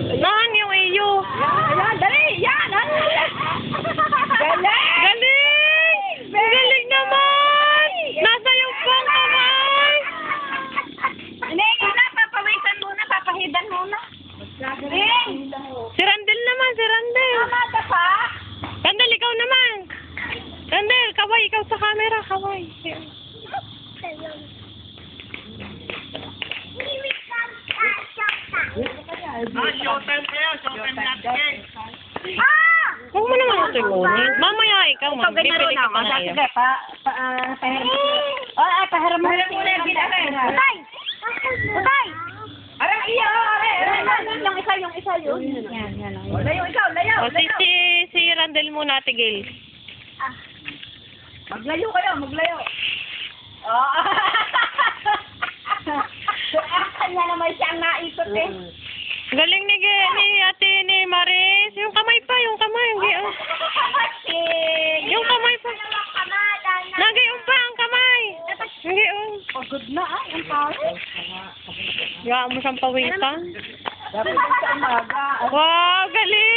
Naan yung iyo. Ayan, dali! Yan! Galing! Galing! Galing naman! Nasa yung pang kamay! Hindi, na, papawisan muna, papahidan muna. Galing! Si Randel naman, si Randel. Tama ka pa? Randel, ikaw naman. Randel, kaway, ikaw sa camera, kaway. Showtime kayo. Showtime natin. Huwag mo naman ito imunin. Mamaya ikaw, Ikaw, ganyan na ako. Sige, pahiram mo. Pahiram mo. Pahiram mo na yung binara. Utay! Utay! Arang iya, yung isa yun. Yan. Layo, ikaw, layo. O, si Randel muna, tigil. Maglayo kayo, maglayo. Kanya naman siyang naikot eh. Galing ni ate ni Maris. Yung kamay pa, yung kamay. Yung kamay pa. Nag-iong pa ang kamay. Nag-iong. Pagod na ang pawis. Gawin mo siyang pawisan. Dapat sa umaga. Wow, galing!